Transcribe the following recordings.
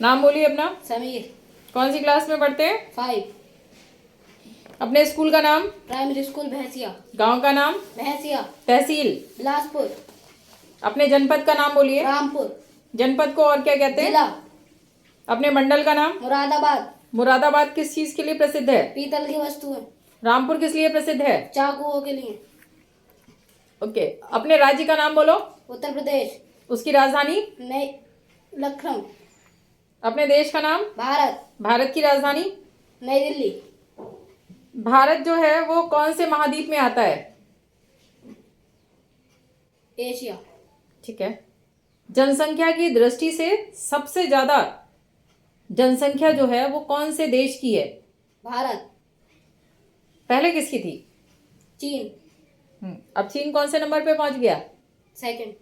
नाम बोलिए अपना। समीर। कौन सी क्लास में पढ़ते हैं? 5। अपने स्कूल का नाम? प्राइमरी स्कूल भैंसिया। गांव का नाम? भैंसिया। तहसील? बिलासपुर। अपने जनपद का नाम बोलिए। रामपुर। जनपद को और क्या कहते हैं? जिला अपने मंडल का नाम? मुरादाबाद। मुरादाबाद किस चीज के लिए प्रसिद्ध है? पीतल की वस्तुएं। रामपुर किस लिए प्रसिद्ध है? चाकुओं के लिए। ओके। अपने राज्य का नाम बोलो। उत्तर प्रदेश। उसकी राजधानी? नई लखनऊ। अपने देश का नाम? भारत। भारत की राजधानी? नई दिल्ली। भारत जो है वो कौन से महाद्वीप में आता है? एशिया। ठीक है। जनसंख्या की दृष्टि से सबसे ज्यादा जनसंख्या जो है वो कौन से देश की है? भारत। पहले किसकी थी? चीन। अब चीन कौन से नंबर पे पहुंच गया? सेकंड।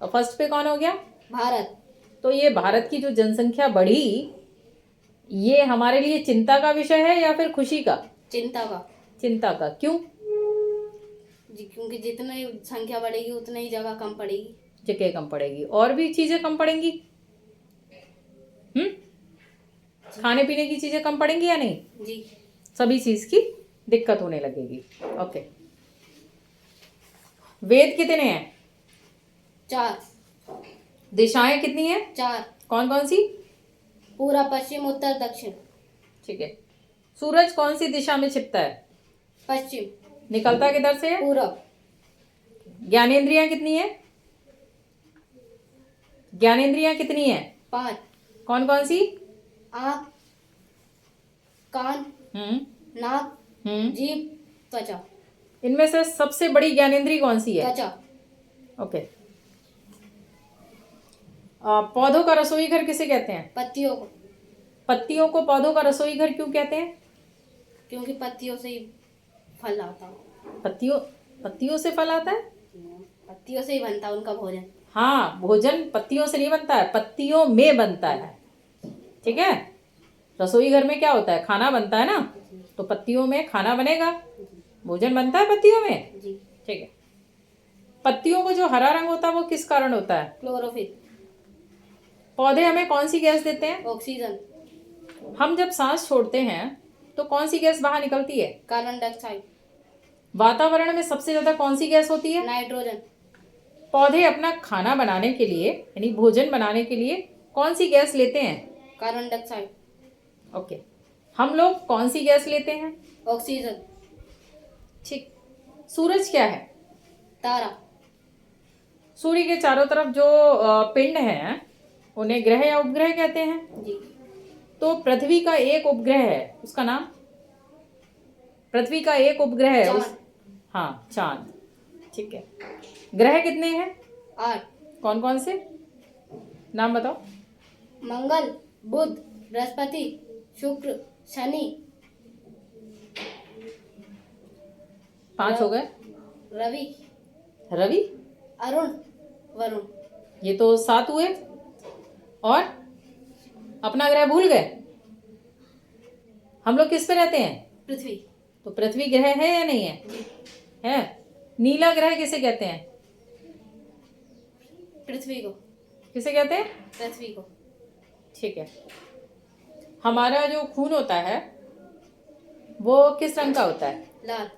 और फर्स्ट पे कौन हो गया? भारत। तो ये भारत की जो जनसंख्या बढ़ी, ये हमारे लिए चिंता का विषय है या फिर खुशी का? चिंता का। चिंता का। क्यों? क्योंकि जितनी संख्या बढ़ेगी उतनी ही जगह कम पड़ेगी। जगह कम पड़ेगी और भी चीजें कम पड़ेंगी। खाने पीने की चीजें कम पड़ेंगी या नहीं? जी। सभी चीज की दिक्कत होने लगेगी। ओके। वेद कितने हैं? 4। दिशाएं कितनी हैं? 4। कौन कौन सी? पूरा, पश्चिम, उत्तर, दक्षिण। ठीक है। सूरज कौन सी दिशा में छिपता है? पश्चिम। निकलता किधर से है? पूरब। ज्ञानेंद्रियां कितनी है? ज्ञानेंद्रियां कितनी है? 5। कौन कौन सी? आँख, कान, नाक, जीभ, त्वचा। इनमें से सबसे बड़ी ज्ञानेंद्रिय कौन सी है? त्वचा। ओके। पौधों का रसोई घर किसे कहते हैं? पत्तियों को। पत्तियों को पौधों का रसोई घर क्यों कहते हैं? क्योंकि पत्तियों से ही फल आता है। पत्तियों से फल आता है? पत्तियों से ही बनता है उनका भोजन। हाँ, भोजन पत्तियों से नहीं बनता है, पत्तियों में बनता है। ठीक है। रसोई घर में क्या होता है? खाना बनता है ना, तो पत्तियों में खाना बनेगा, भोजन बनता है पत्तियों में। जी। ठीक है। पत्तियों को जो हरा रंग होता है वो किस कारण होता है? क्लोरोफिल। पौधे हमें कौन सी गैस देते हैं? ऑक्सीजन। हम जब सांस छोड़ते हैं तो कौन सी गैस बाहर निकलती है? Carbon dioxide. वातावरण में सबसे ज्यादा कौन सी गैस होती है? नाइट्रोजन। पौधे अपना खाना बनाने के लिए यानी भोजन बनाने के लिए कौन सी गैस लेते हैं? Carbon dioxide. ओके। हम लोग कौन सी गैस लेते हैं? ऑक्सीजन। ठीक। सूरज क्या है? तारा। सूर्य के चारों तरफ जो पिंड हैं उन्हें ग्रह या उपग्रह कहते हैं। जी। तो पृथ्वी का एक उपग्रह है, उसका नाम? पृथ्वी का एक उपग्रह है चांद। हाँ, चांद। ठीक है। ग्रह कितने हैं? 8। कौन कौन से? नाम बताओ। मंगल, बुध, बृहस्पति, शुक्र, शनि। 5 हो गए। रवि। रवि? अरुण, वरुण। ये तो 7 हुए। और अपना ग्रह भूल गए? हम लोग किस पे रहते हैं? पृथ्वी। तो पृथ्वी ग्रह है या नहीं है? है। नीला ग्रह किसे कहते हैं? पृथ्वी को। किसे कहते हैं? पृथ्वी को। ठीक है। हमारा जो खून होता है वो किस रंग का होता है? लाल।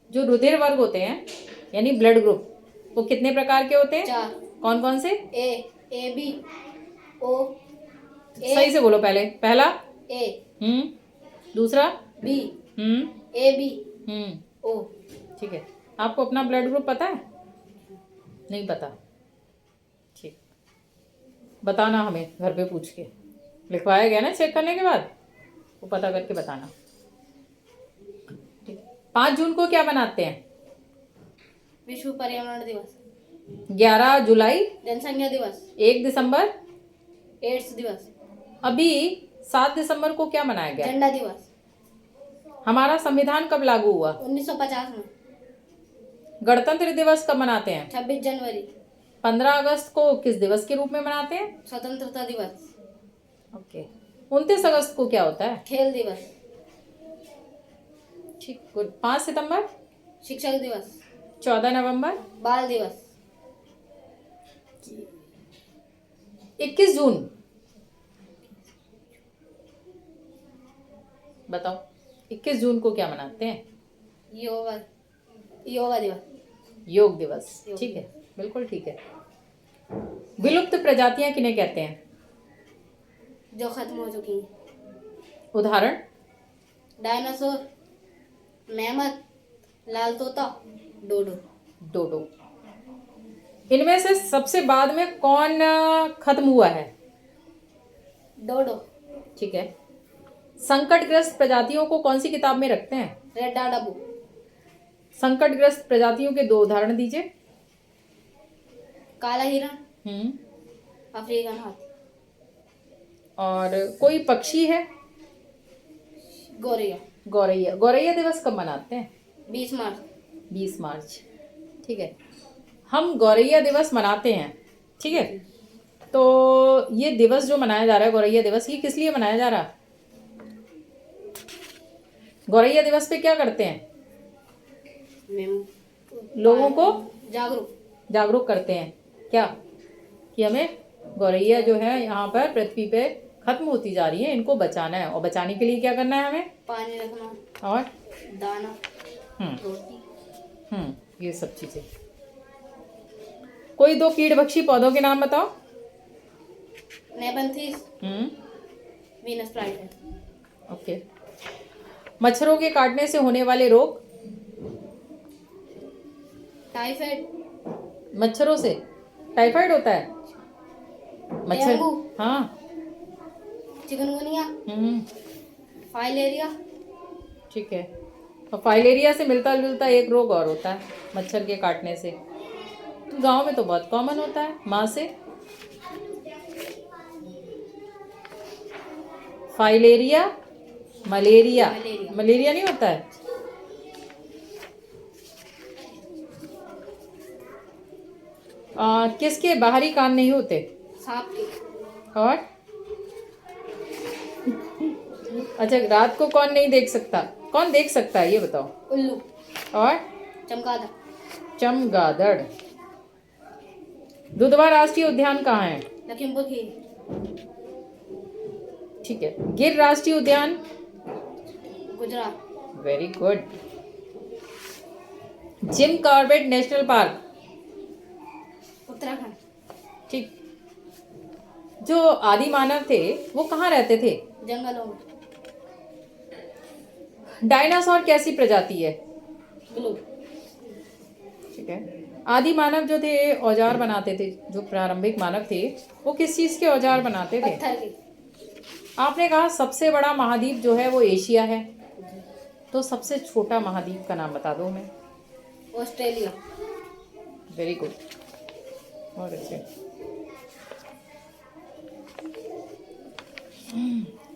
जो रुधिर वर्ग होते हैं यानी ब्लड ग्रुप, वो कितने प्रकार के होते हैं? 4। कौन कौन से? A B O. सही से बोलो। पहला ए। दूसरा बी। ए बी ओ। ठीक है। आपको अपना ब्लड ग्रुप पता है? नहीं पता? ठीक। बताना हमें घर पे पूछ के, लिखवाया गया ना चेक करने के बाद, वो पता करके बताना। 5 जून को क्या मनाते हैं? विश्व पर्यावरण दिवस। 11 जुलाई? जनसंख्या दिवस। 1 दिसंबर? एड्स दिवस। अभी 7 दिसंबर को क्या मनाया गया? झंडा दिवस। हमारा संविधान कब लागू हुआ? 1950 में। गणतंत्र दिवस कब मनाते हैं? 26 जनवरी। 15 अगस्त को किस दिवस के रूप में मनाते हैं? स्वतंत्रता दिवस। ओके। 29 अगस्त को क्या होता है? खेल दिवस। ठीक, गुड। 5 सितंबर? शिक्षक दिवस। 14 नवंबर? बाल दिवस। 21 जून? बताओ 21 जून को क्या मनाते हैं? योगा योगा दिवस। योग दिवस। योग ठीक है, बिल्कुल ठीक है। विलुप्त प्रजातियां किन्हें कहते हैं? जो खत्म हो चुकी हैं। उदाहरण? डायनासोर, मेमत, लाल तोता, डोडो। डोडो। इनमें से सबसे बाद में कौन खत्म हुआ है? डोडो। ठीक है। संकटग्रस्त प्रजातियों को कौन सी किताब में रखते हैं? Red data book. संकटग्रस्त प्रजातियों के 2 उदाहरण दीजिए। काला हिरण, हम्म। अफ्रीकन हाथी। और कोई पक्षी है? गोरिया। गौरैया। गौरैया दिवस कब मनाते हैं? 20 मार्च। 20 मार्च। ठीक है, हम गौरैया दिवस मनाते हैं। ठीक है, तो ये दिवस जो मनाया जा रहा है गौरैया दिवस, ये किस लिए मनाया जा रहा है? गौरैया दिवस पे क्या करते हैं? लोगों को जागरूक करते हैं क्या, कि हमें गौरैया जो है यहाँ पर पृथ्वी पे खत्म होती जा रही है, इनको बचाना है। और बचाने के लिए क्या करना है हमें? पानी रखना और दाना, हम्म रोटी। ये सब चीजें। कोई 2 कीड़भक्षी पौधों के नाम बताओ। नेपंथीस, हम्म। वीनस फ्लाईटाई। ओके। मच्छरों के काटने से होने वाले रोग? टाइफाइड। मच्छरों से टाइफाइड होता है? मच्छर? डेंगू। हाँ। चिकनगुनिया, हम्म। फाइलेरिया। ठीक है। और फाइलेरिया से मिलता जुलता एक रोग और होता है मच्छर के काटने से, गांव में तो बहुत कॉमन होता है, माँ से। Filaria, malaria. मलेरिया नहीं होता है? किसके बाहरी कान नहीं होते? सांप के। और अच्छा, रात को कौन नहीं देख सकता? कौन देख सकता है ये बताओ? उल्लू। और चमगादड़। चमगादड़। दुधवा राष्ट्रीय उद्यान कहाँ है? लखीमपुर खीरी। ठीक है। गिर राष्ट्रीय उद्यान? Gujarat. Very good. Jim Corbett national park? Uttarakhand. ठीक। जो आदि मानव थे वो कहाँ रहते थे? जंगलों में। डायनासोर कैसी प्रजाति है? ब्लू। ठीक है। आदि मानव जो थे औजार बनाते थे, जो प्रारंभिक मानव थे वो किस चीज के औजार बनाते थे? पत्थर के। आपने कहा सबसे बड़ा महाद्वीप जो है वो एशिया है, तो सबसे छोटा महाद्वीप का नाम बता दो हमें। ऑस्ट्रेलिया। वेरी गुड, बहुत अच्छे।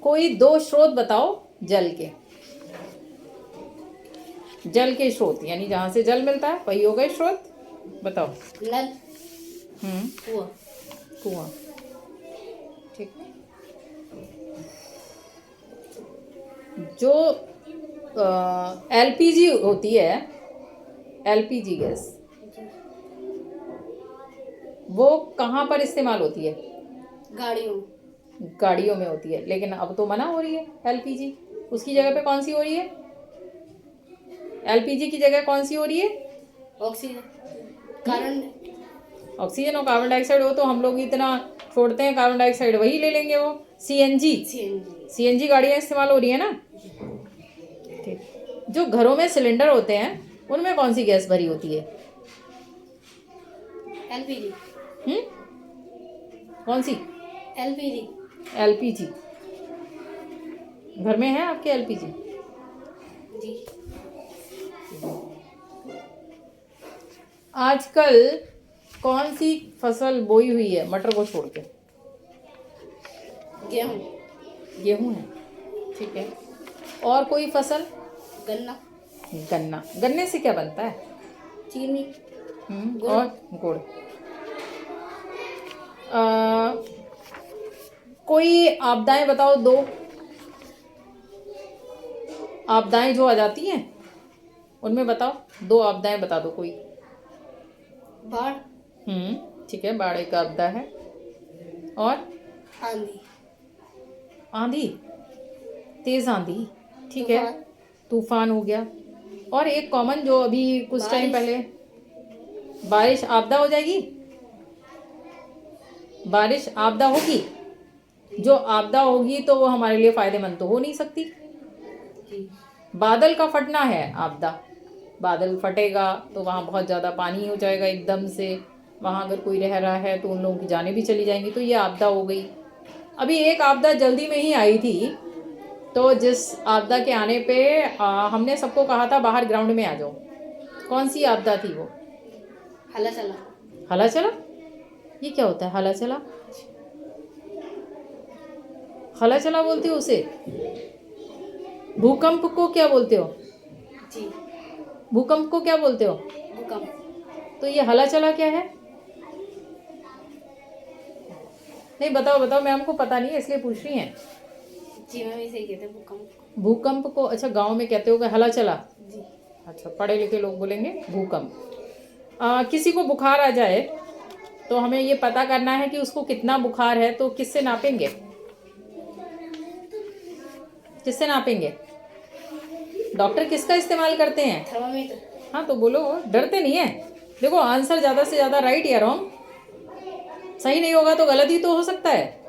कोई 2 स्रोत बताओ जल के। जल के स्रोत यानी जहां से जल मिलता है वही हो गए स्रोत। बताओ। नल, कुआं। कुआं। ठीक। जो एलपीजी होती है, एलपीजी गैस, वो कहाँ पर इस्तेमाल होती है? गाड़ियों में। गाड़ियों में होती है, लेकिन अब तो मना हो रही है एलपीजी। उसकी जगह पे कौन सी हो रही है? एलपीजी की जगह कौन सी हो रही है? Oxygen, carbon. ऑक्सीजन और कार्बन डाइऑक्साइड हो तो हम लोग इतना छोड़ते हैं कार्बन डाइऑक्साइड, वही ले लेंगे वो। सीएनजी। सीएनजी गाड़ियाँ इस्तेमाल हो रही है ना। ठीक। जो घरों में सिलेंडर होते हैं उनमें कौन सी गैस भरी होती है? एलपीजी। कौन सी? एलपीजी। एलपीजी। घर में है आपके एलपीजी? जी। आजकल कौन सी फसल बोई हुई है मटर को छोड़ के? गेहूं। गेहूं है। ठीक है। और कोई फसल? गन्ना। गन्ना। गन्ने से क्या बनता है? चीनी। और गुड़। कोई आपदाएं बताओ 2 आपदाएं जो आ जाती हैं उनमें बताओ 2 आपदाएं बता दो कोई। बाढ़। ठीक है, बाढ़ एक आपदा है। और आंधी। आंधी? तेज आंधी? ठीक है, तूफान हो गया। और एक कॉमन जो अभी कुछ टाइम पहले, बारिश आपदा हो जाएगी, बारिश आपदा होगी। जो आपदा होगी तो वो हमारे लिए फायदेमंद तो हो नहीं सकती। जी बादल का फटना है आपदा, बादल फटेगा तो वहाँ बहुत ज़्यादा पानी हो जाएगा एकदम से, वहाँ अगर कोई रह रहा है तो उन लोगों की जानें भी चली जाएंगी, तो ये आपदा हो गई। अभी एक आपदा जल्दी में ही आई थी, तो जिस आपदा के आने पे हमने सबको कहा था बाहर ग्राउंड में आ जाओ। कौन सी आपदा थी वो? हला चला। हला चला? ये क्या होता है हला चला? हला चला बोलते हो उसे? भूकंप को क्या बोलते हो? जी भूकंप को क्या बोलते हो? भूकंप। तो ये हला चला क्या है? नहीं बताओ बताओ, मैम को पता नहीं है इसलिए पूछ रही हैं। जी मैम ऐसे ही कहते हैं भूकंप। भूकंप को अच्छा गांव में कहते हो कि हला चला? जी अच्छा, पढ़े लिखे लोग बोलेंगे भूकंप। किसी को बुखार आ जाए तो हमें ये पता करना है कि उसको कितना बुखार है, तो किससे नापेंगे? किससे नापेंगे? डॉक्टर किसका इस्तेमाल करते हैं? थर्मामीटर। हाँ तो बोलो, डरते नहीं है। देखो आंसर ज़्यादा से ज़्यादा राइट या रॉन्ग, सही नहीं होगा तो गलत ही तो हो सकता है,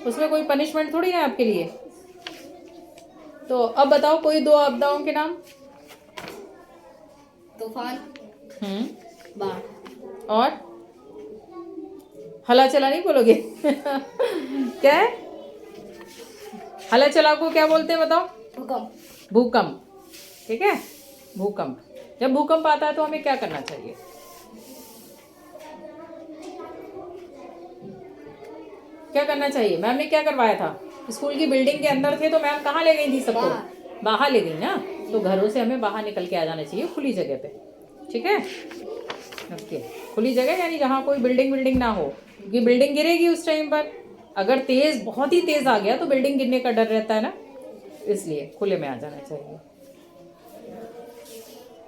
उसमें कोई पनिशमेंट थोड़ी है आपके लिए। तो अब बताओ कोई दो आपदाओं के नाम। तूफान, बाढ़। और हला चला नहीं बोलोगे? क्या है? हला चला को क्या बोलते हैं बताओ? भूकंप। भूकंप। ठीक है, भूकंप। जब भूकंप आता है तो हमें क्या करना चाहिए? क्या करना चाहिए? मैम ने क्या करवाया था? स्कूल की बिल्डिंग के अंदर थे तो मैम कहाँ ले गई थी सबको? बाहर ले गई ना, तो घरों से हमें बाहर निकल के आ जाना चाहिए, खुली जगह पे। ठीक है, ओके। खुली जगह यानी जहाँ कोई बिल्डिंग ना हो, क्योंकि बिल्डिंग गिरेगी उस टाइम पर। अगर तेज बहुत ही तेज आ गया तो बिल्डिंग गिरने का डर रहता है ना, इसलिए खुले में आ जाना चाहिए।